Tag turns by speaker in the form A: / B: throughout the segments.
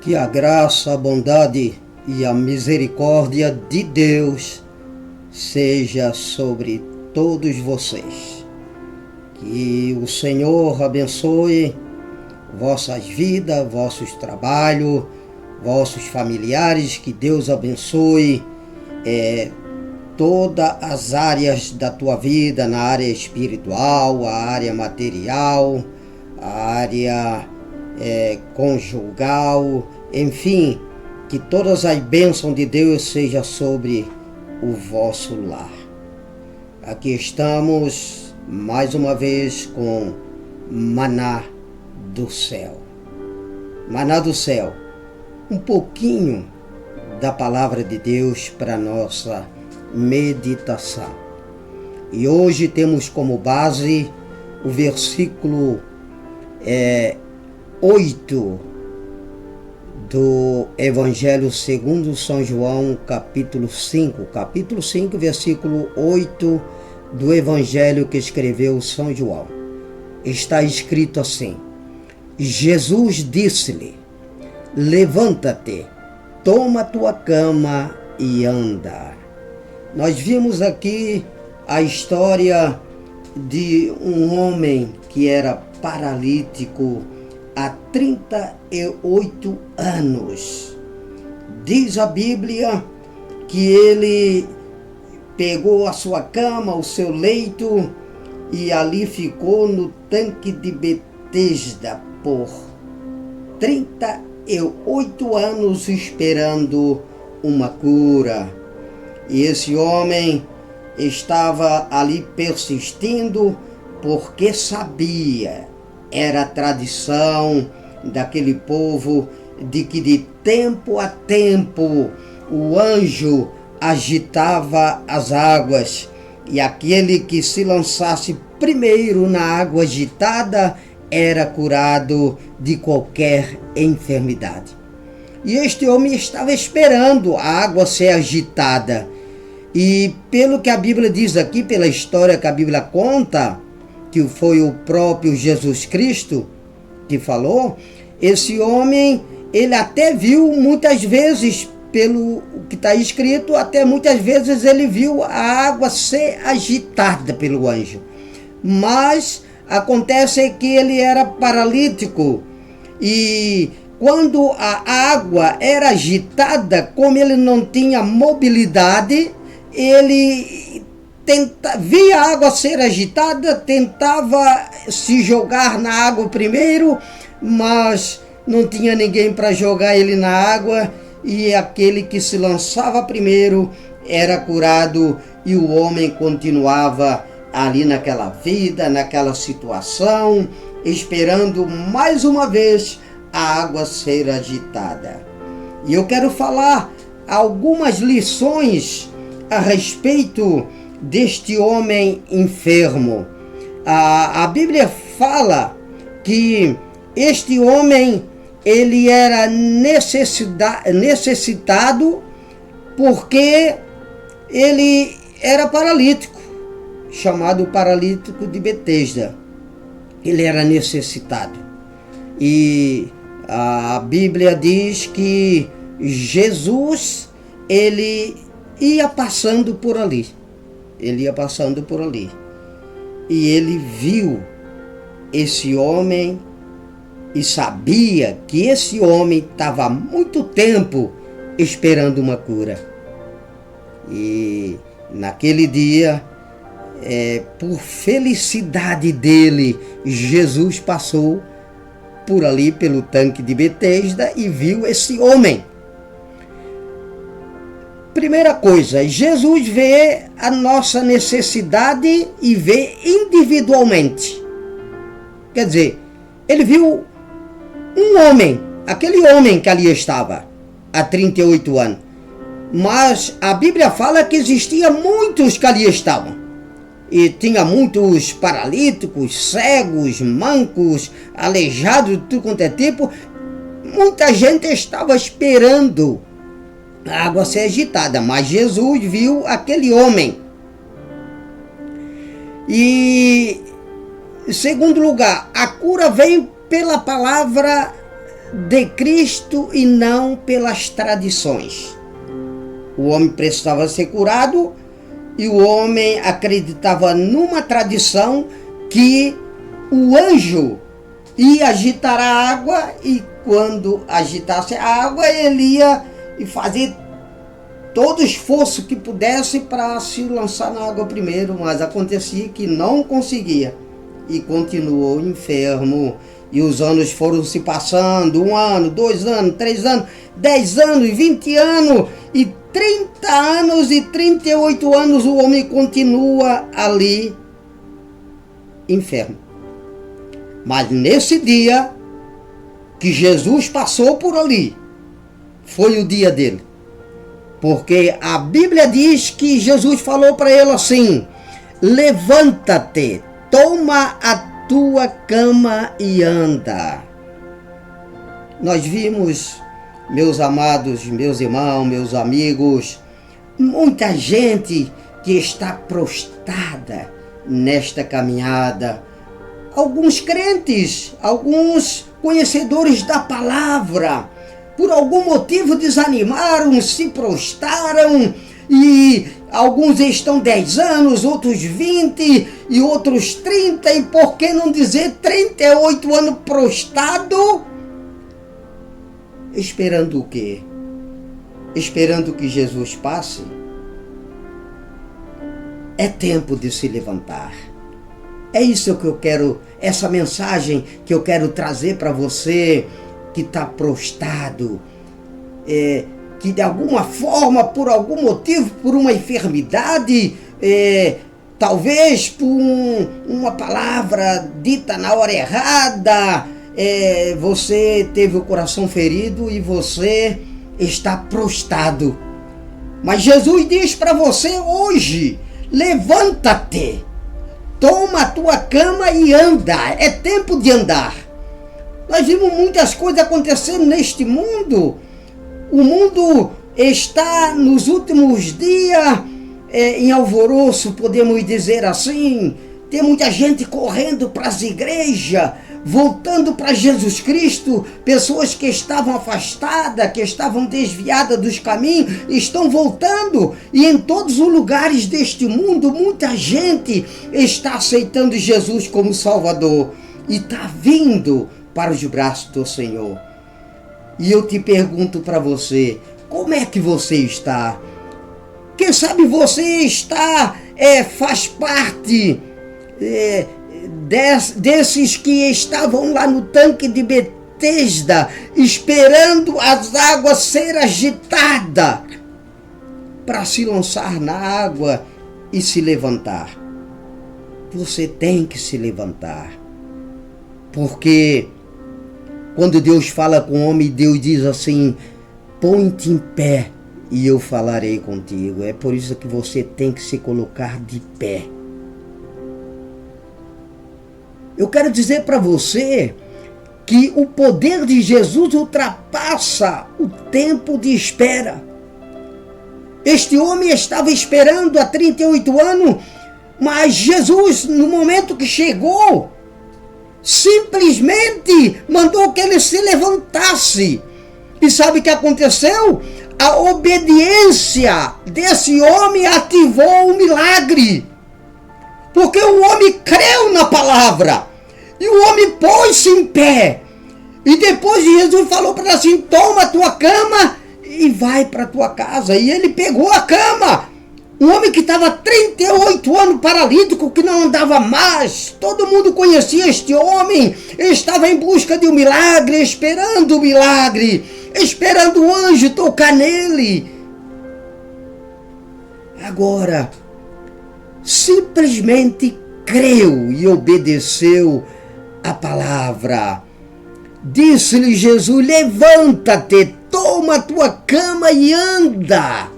A: Que a graça, a bondade e a misericórdia de Deus seja sobre todos vocês. Que o Senhor abençoe vossas vidas, vossos trabalhos, vossos familiares. Que Deus abençoe todas as áreas da tua vida, na área espiritual, a área material, a área conjugal, enfim, que todas as bênçãos de Deus sejam sobre o vosso lar. Aqui estamos mais uma vez com Maná do Céu. Maná do Céu, um pouquinho da palavra de Deus para nossa meditação. E hoje temos como base o versículo 8 do Evangelho segundo São João, capítulo 5, versículo 8 do Evangelho que escreveu São João. Está escrito assim: Jesus disse-lhe: levanta-te, toma tua cama e anda. Nós vimos aqui a história de um homem que era paralítico há 38 anos. Diz a Bíblia que ele pegou a sua cama, o seu leito, e ali ficou no tanque de Betesda por 38 anos esperando uma cura. E esse homem estava ali persistindo porque sabia, era a tradição daquele povo, de que de tempo a tempo o anjo agitava as águas, e aquele que se lançasse primeiro na água agitada era curado de qualquer enfermidade. E este homem estava esperando a água ser agitada. E pelo que a Bíblia diz aqui, pela história que a Bíblia conta, que foi o próprio Jesus Cristo que falou, esse homem, ele até viu muitas vezes, pelo que está escrito, até muitas vezes ele viu a água ser agitada pelo anjo. Mas acontece que ele era paralítico, e quando a água era agitada, como ele não tinha mobilidade, ele via a água ser agitada, tentava se jogar na água primeiro, mas não tinha ninguém para jogar ele na água, e aquele que se lançava primeiro era curado, e o homem continuava ali naquela vida, naquela situação, esperando mais uma vez a água ser agitada. E eu quero falar algumas lições a respeito deste homem enfermo. A Bíblia fala que este homem, ele era necessitado porque ele era paralítico, chamado paralítico de Betesda. Ele era necessitado. E a Bíblia diz que Jesus, ele ia passando por ali. E ele viu esse homem e sabia que esse homem estava há muito tempo esperando uma cura. E naquele dia, por felicidade dele, Jesus passou por ali, pelo tanque de Betesda, e viu esse homem. Primeira coisa, Jesus vê a nossa necessidade e vê individualmente. Quer dizer, ele viu um homem, aquele homem que ali estava há 38 anos. Mas a Bíblia fala que existia muitos que ali estavam. E tinha muitos paralíticos, cegos, mancos, aleijados de tudo quanto é tipo. Muita gente estava esperando a água ser agitada, mas Jesus viu aquele homem. E, em segundo lugar, a cura veio pela palavra de Cristo e não pelas tradições. O homem precisava ser curado e o homem acreditava numa tradição que o anjo ia agitar a água e quando agitasse a água ele ia fazer todo o esforço que pudesse para se lançar na água primeiro, mas acontecia que não conseguia e continuou enfermo. E os anos foram se passando, 1 ano, 2 anos, 3 anos, 10 anos, 20 anos, e 30 anos e 38 anos o homem continua ali enfermo. Mas nesse dia que Jesus passou por ali, foi o dia dele. Porque a Bíblia diz que Jesus falou para ele assim: levanta-te, toma a tua cama e anda. Nós vimos, meus amados, meus irmãos, meus amigos, muita gente que está prostrada nesta caminhada. Alguns crentes, alguns conhecedores da palavra, por algum motivo desanimaram, se prostraram, e alguns estão 10 anos, outros 20 e outros 30, e por que não dizer 38 anos prostrado? Esperando o quê? Esperando que Jesus passe? É tempo de se levantar. É isso que eu quero, essa mensagem que eu quero trazer para você que está prostrado, que de alguma forma, por algum motivo, por uma enfermidade, talvez por uma palavra dita na hora errada, você teve o coração ferido e você está prostrado. Mas Jesus diz para você hoje: levanta-te, toma a tua cama e anda. É tempo de andar. Nós vimos muitas coisas acontecendo neste mundo. O mundo está nos últimos dias em alvoroço, podemos dizer assim. Tem muita gente correndo para as igrejas, voltando para Jesus Cristo. Pessoas que estavam afastadas, que estavam desviadas dos caminhos, estão voltando. E em todos os lugares deste mundo, muita gente está aceitando Jesus como Salvador e está vindo para os braços do Senhor. E eu te pergunto para você, como é que você está? Quem sabe você está, faz parte desses que estavam lá no tanque de Betesda, esperando as águas ser agitadas para se lançar na água e se levantar. Você tem que se levantar, porque quando Deus fala com o homem, Deus diz assim: põe-te em pé e eu falarei contigo. É por isso que você tem que se colocar de pé. Eu quero dizer para você que o poder de Jesus ultrapassa o tempo de espera. Este homem estava esperando há 38 anos, mas Jesus, no momento que chegou, simplesmente mandou que ele se levantasse. E sabe o que aconteceu? A obediência desse homem ativou o milagre. Porque o homem creu na palavra. E o homem pôs-se em pé. E depois Jesus falou para ele assim: toma a tua cama e vai para a tua casa. E ele pegou a cama. Um homem que estava 38 anos paralítico, que não andava mais. Todo mundo conhecia este homem. Ele estava em busca de um milagre, esperando o milagre, esperando o anjo tocar nele. Agora, simplesmente creu e obedeceu a palavra. Disse-lhe Jesus: levanta-te, toma a tua cama e anda.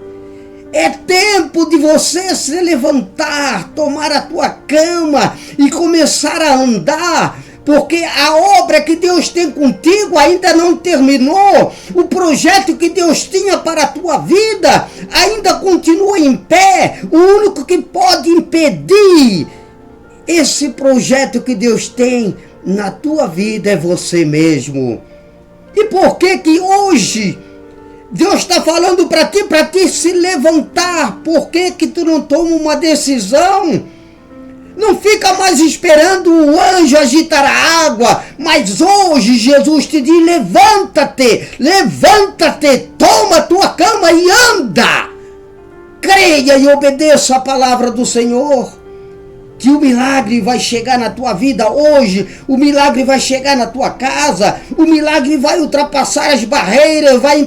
A: É tempo de você se levantar, tomar a tua cama e começar a andar, porque a obra que Deus tem contigo ainda não terminou. O projeto que Deus tinha para a tua vida ainda continua em pé. O único que pode impedir esse projeto que Deus tem na tua vida é você mesmo. E por que que hoje Deus está falando para ti se levantar? Por que que tu não toma uma decisão? Não fica mais esperando o anjo agitar a água, mas hoje Jesus te diz: levanta-te, levanta-te, toma a tua cama e anda. Creia e obedeça a palavra do Senhor, que o milagre vai chegar na tua vida hoje, o milagre vai chegar na tua casa, o milagre vai ultrapassar as barreiras, vai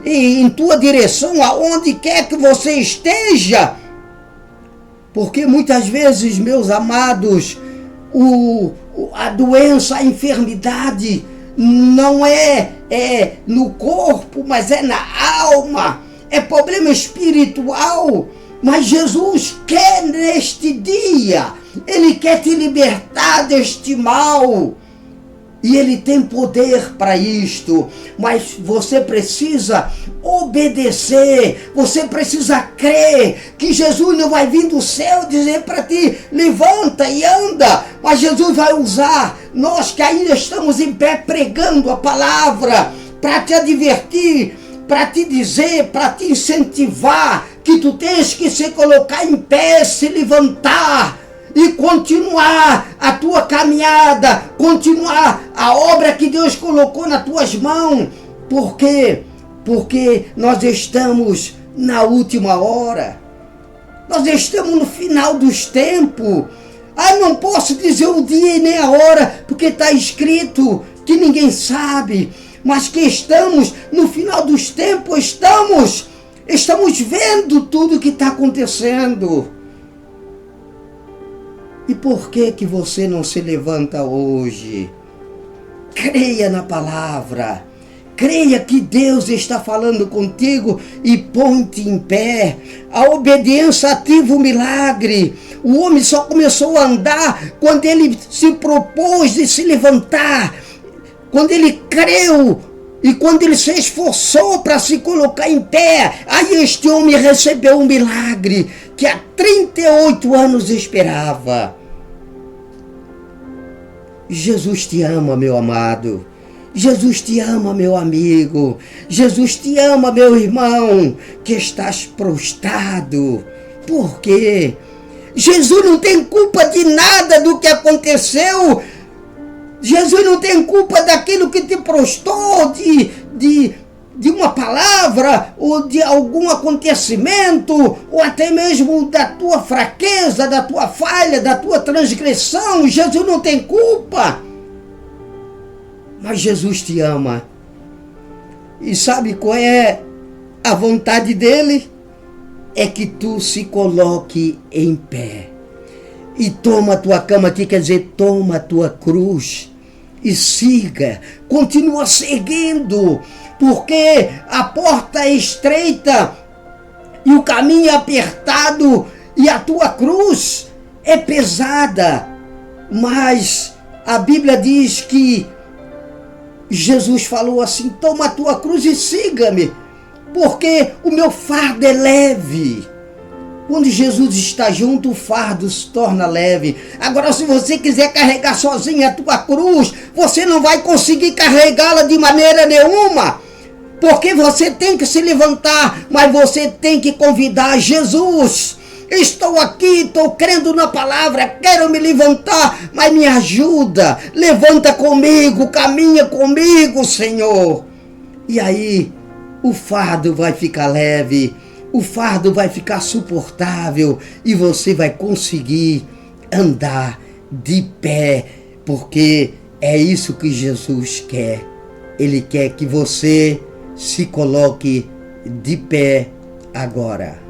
A: em tua direção, aonde quer que você esteja. Porque muitas vezes, meus amados, a doença, a enfermidade não é no corpo, mas é na alma, é problema espiritual. Mas Jesus quer neste dia, Ele quer te libertar deste mal. E Ele tem poder para isto, mas você precisa obedecer, você precisa crer que Jesus não vai vir do céu dizer para ti: levanta e anda, mas Jesus vai usar nós que ainda estamos em pé pregando a palavra, para te advertir, para te dizer, para te incentivar, que tu tens que se colocar em pé, se levantar e continuar a tua caminhada, continuar a obra que Deus colocou nas tuas mãos. Por quê? Porque nós estamos na última hora. Nós estamos no final dos tempos. Não posso dizer o dia e nem a hora, porque está escrito que ninguém sabe. Mas que estamos no final dos tempos, estamos vendo tudo o que está acontecendo. E por que que você não se levanta hoje? Creia na palavra. Creia que Deus está falando contigo e põe-te em pé. A obediência ativa o milagre. O homem só começou a andar quando ele se propôs de se levantar. Quando ele creu e quando ele se esforçou para se colocar em pé. Aí este homem recebeu um milagre que há 38 anos esperava. Jesus te ama, meu amado. Jesus te ama, meu amigo. Jesus te ama, meu irmão, que estás prostrado. Por quê? Jesus não tem culpa de nada do que aconteceu. Jesus não tem culpa daquilo que te prostrou, de uma palavra, ou de algum acontecimento, ou até mesmo da tua fraqueza, da tua falha, da tua transgressão. Jesus não tem culpa. Mas Jesus te ama. E sabe qual é a vontade dele? É que tu se coloque em pé. E toma a tua cama, que quer dizer, toma a tua cruz e siga, continua seguindo, porque a porta é estreita e o caminho é apertado e a tua cruz é pesada. Mas a Bíblia diz que Jesus falou assim: toma a tua cruz e siga-me, porque o meu fardo é leve. Quando Jesus está junto, o fardo se torna leve. Agora, se você quiser carregar sozinho a tua cruz, você não vai conseguir carregá-la de maneira nenhuma. Porque você tem que se levantar, mas você tem que convidar Jesus. Estou aqui, estou crendo na palavra, quero me levantar, mas me ajuda. Levanta comigo, caminha comigo, Senhor. E aí, o fardo vai ficar leve. O fardo vai ficar suportável e você vai conseguir andar de pé, porque é isso que Jesus quer. Ele quer que você se coloque de pé agora.